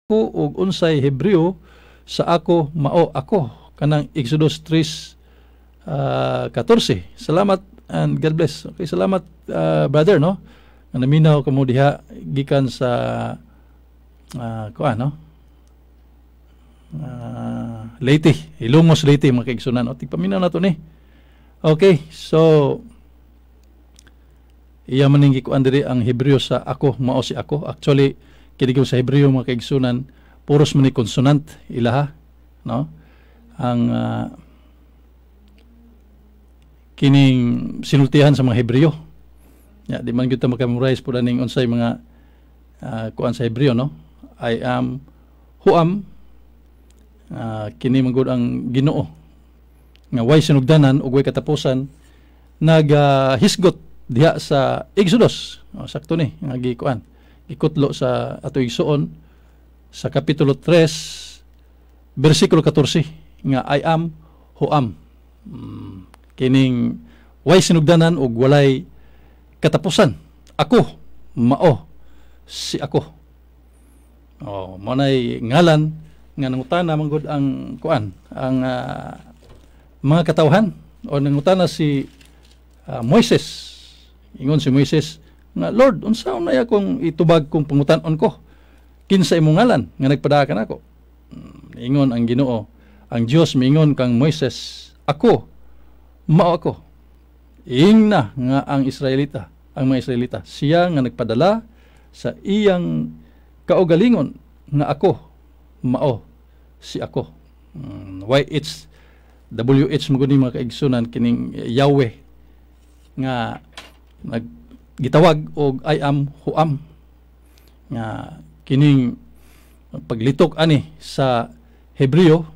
ko og unsay Hebreo sa ako mao ako kanang Exodus 3:14. Salamat and God bless. Okay, salamat brother no. Nga naminaw kamo diha gikan sa kuan no. Leyte, Ilongos Leyte mga kaigsunan. O tigpaminaw nato ni. Okay, so iya maning gikuan diri ang Hebreo sa ako mao si ako. Actually kini sa Hebreo mga kaigsunan puros man ni konsonant ilaha no. Ang kining sinultihan sa mga Hebreo. Ya, di man kita makamemorize pud aning unsay mga kuan sa Hebreo no. I am, who am, kini manggod ang Ginoo nga way sinugdanan ug way katapusan naghisgot diha sa Exodus. Sakto ni nga gikuan ikutlo sa ato igsuon sa kapitulo 3 bersikulo 14 nga I am who am. Kining way sinugdanan ug walay katapusan. Ako mao si ako. Manay ngalan nga nangutana manggod ang kuan ang mga katawhan o nangutana si Moises. Ingon si Moises nga Lord, unsa man akong itubag kung pangutan-on ko? Kinsa imong ngalan nga nagpadaka kanako? Ingon ang Ginoo, ang Dios miingon kang Moises, ako mao ako. Ingna nga ang mga Israelita, siya nga nagpadala sa iyang kaugalingon nga ako mao si ako. WH mo ni mga kaigsunan kining Yahweh nga gitawag og I am who am nga kining paglitok ani sa Hebreo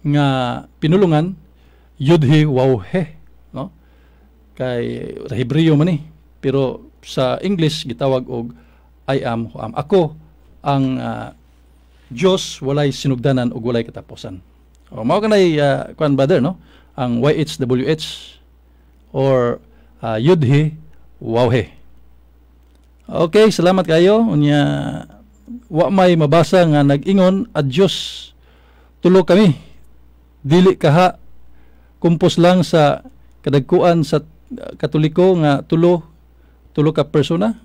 nga pinulungan Yud-He Waw-He no kay sa Hebreo man ni pero sa English gitawag og I am who am. Ako ang Dios walay sinugdanan ug walay katapusan. Mao kanay kuan brother no ang YHWH or Yud-He Waw-He. Okay, salamat kayo. Unya wa may mabasa nga nag-ingon at Dios tulo kami. Dili kaha kumpos lang sa kadagkuan sa Katoliko nga tulo ka persona.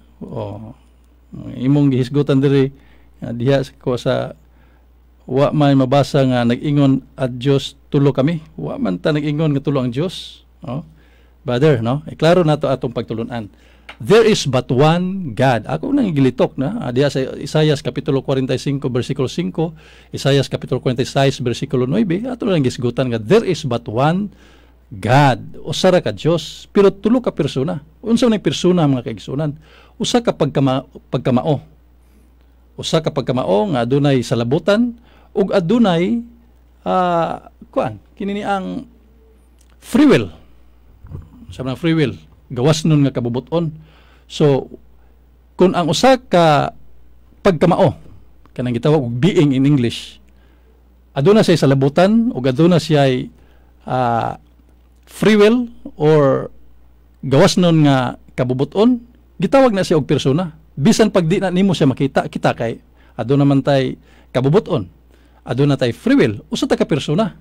Imong gihisgutan diri diha ko sa wa may mabasa nga nag-ingon at Dios tulo kami. Wa man ta nag-ingon nga tulo ang Dios. Brother, no? Iklaro nato atong pagtulunan. There is but one God. Ako nang gilitok na diha sa Isaias kapitulo 45 bersikulo 5, Isaias kapitulo 46 bersikulo 9, ato lang gisgutan nga there is but one God. Usa ra ka Dios, pero tulo ka persona. Unsa man persona mga kaigsunan? Usa ka pagkamao. Usa ka pagkamao nga adunay salabutan ug adunay kini ang free will. Sa mga free will, gawas nun nga kabubuton. So, kung ang usa ka pagkamao, kanang gitawag og being in English, aduna siya salabutan o aduna siya free will or gawas nun nga kabubuton, gitawag na siya og persona. Bisan pag di na nimo siya makita, kita kay aduna man tay kabubuton, aduna tay free will, usa ta ka persona.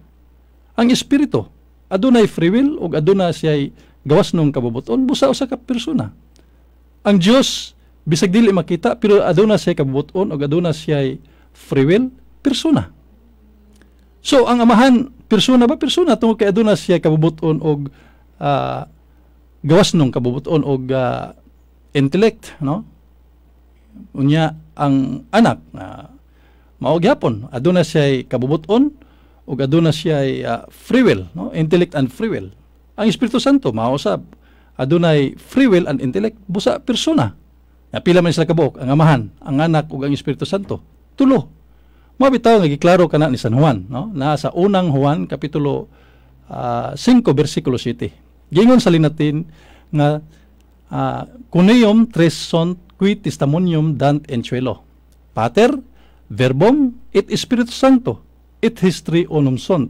Ang espiritu, adunay free will o aduna siya gawas nung kabubuton, busa usa ka persona. Ang Dios bisag dili makita pero aduna siya kabubuton o aduna siya free will, persona. So ang amahan persona ba? Persona tungod kay aduna siya kabubuton og gawas nung kabubuton og intellect, no? Unya ang anak mao gyapon aduna siya kabubuton ug aduna siya free will, no? Intellect and free will. Ang Espiritu Santo mausab adunay free will and intellect, busa persona. Pila man sila kabuok, ang amahan, ang anak ug ang Espiritu Santo, tulo. Mabitaw nga giklaro kana ni San Juan, no? Na sa unang Juan kapitulo 5 bersikulo 7. Gingon sa linatin nga Cunium tres sunt qui testimonium dant in cielo. Pater, verbum et Espiritu Santo, et history unum sunt.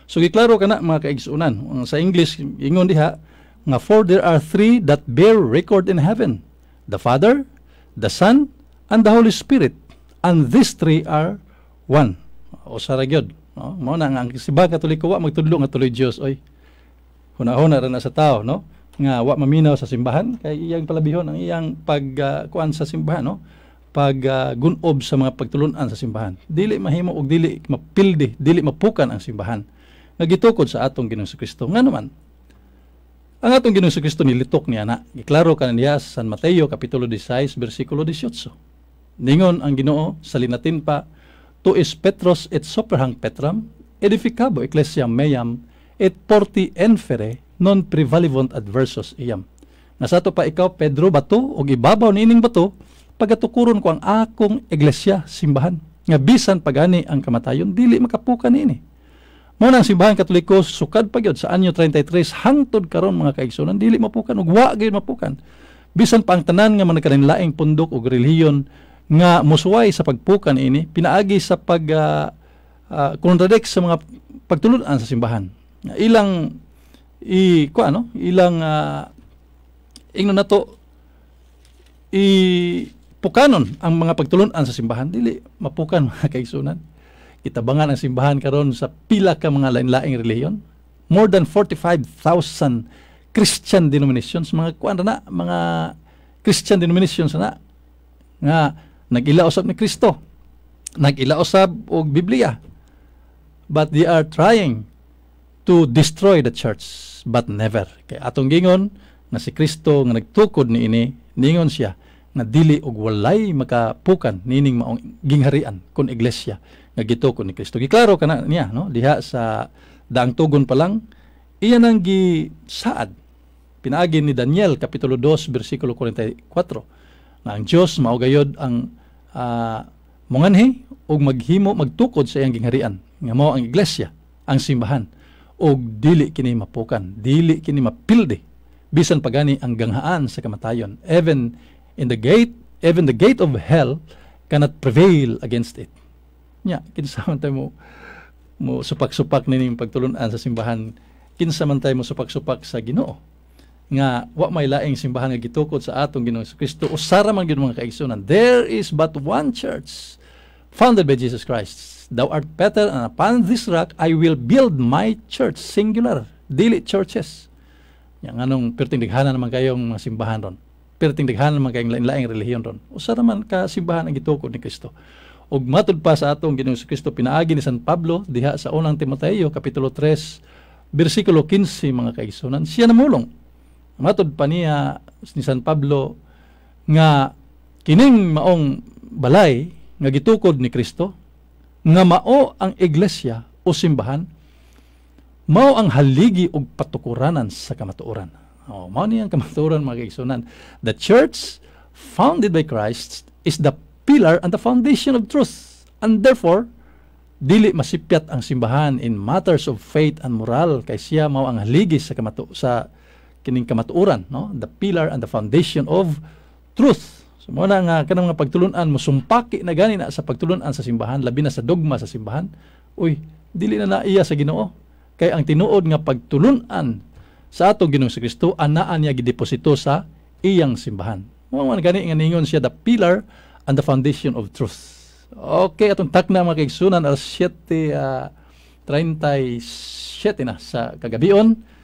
So giklaro kana mga kaigsunan. Sa English ingon diha nga for there are three that bear record in heaven, the Father, the Son, and the Holy Spirit, and these three are one. O sa ragyod, no? Mao na nga ang simbahang Katoliko wa magtudlo nga tuloy Dios oy. Hunahuna ra na sa tao, no? Nga wa maminaw sa simbahan kay iyang palabihon ang iyang kuan sa simbahan, no? Gunob sa mga pagtulunan sa simbahan. Dili mahimo og dili mapildi, dili mapukan ang simbahan. Nagitukod sa atong Ginoong Kristo. Nga naman, ang atong Ginoong Kristo nilitok niya na. Giklaro kaniya sa San Mateo kapitulo 16 bersikulo 18. Ningon ang Ginoo sa linatin pa, tu es Petros et superhang Petram, edificabo ecclesiam meam, et porti enfere non prevalivunt adversos iam. Nasato pa ikaw, Pedro, bato, o ibabaw nining bato, pagatukuron ko ang akong iglesia, simbahan. Nga bisan pagani ang kamatayon, dili makapukan ini. Muna ang simbahan Katoliko, sukad pa gyud sa anyo 33, hangtod karon mga kaigsunan, dili mapukan, ug wa gyud mapukan. Bisan pa ang tanan nga mga kaninlaing pundok ug relihiyon, nga musuway sa pagpukan ini, pinaagi sa contradict sa mga pagtulunan sa simbahan. Ilang ingnon nato pukanon ang mga pagtulunan sa simbahan, dili mapukan mga kaigsunan. Itabangan ang simbahan karon sa pila ka mga lain-laing relihiyon. More than 45,000 Christian denominations, mga Christian denominations na nga nag-ilausab ni Kristo, nag-ilausab og Biblia. But they are trying to destroy the church, but never. Kaya atong gingon na si Kristo nga nagtukod ni ini, ningon siya nga dili og walay makapukan nining maong gingharian kun iglesia nga gitukod ni Kristo. Giklaro kana niya, no? Diha sa daang tugon pa lang, iyan ang gisaad. Pinaagi ni Daniel kapitulo 2 bersikulo 44 na ang Dios mao gayod ang monganhi og maghimo magtukod sa iyang gingharian nga mao ang iglesia, ang simbahan, og dili kini mapukan, dili kini mapildi bisan pagani ang ganghaan sa kamatayon. Even the gate of hell cannot prevail against it. Nya, kinsa man tayo mo supak-supak nining pagtulunan sa simbahan, kinsa man tayo mo supak-supak sa Ginoo nga wa may laing simbahan nga gitukod sa atong Ginoong Kristo. Usara man gyud mga kaigsunan, there is but one church founded by Jesus Christ. Thou art Peter, and upon this rock I will build my church. Singular, dili churches. Yang anong perting dighanan naman kayong mga simbahan ron, perting dighanan naman kayong lain-laing relihiyon ron. Usara man ka simbahan ang gitukod ni Kristo. Ug matud pa sa atong Ginoong Kristo, pinaagi ni San Pablo diha sa unang Timoteo kapitulo 3 bersikulo 15 mga kaigsunan, siya namulong. Matud pa niya ni San Pablo nga kining maong balay nga gitukod ni Kristo, nga mao ang iglesia o simbahan, mao ang haligi og patukuranan sa kamatuoran. Mao ni ang kamatuoran mga kaigsunan. The church founded by Christ is the pillar and the foundation of truth, and therefore dili masipyat ang simbahan in matters of faith and moral, kay siya mao ang haligi sa kining kamatuoran, no? The pillar and the foundation of truth. So mo na nga kanang mga pagtulunan mo sumpaki na gani na sa pagtulunan sa simbahan, labi na sa dogma sa simbahan, uy, dili na naiya sa Ginoo. Kay ang tinuod nga pagtulunan sa atong Ginoong Kristo, anaan niya gideposito sa iyang simbahan. Mo man gani nga ningon siya the pillar and the foundation of truth. Okay, atong takna mga kaigsunan, alas 7:37 na sa kagabion.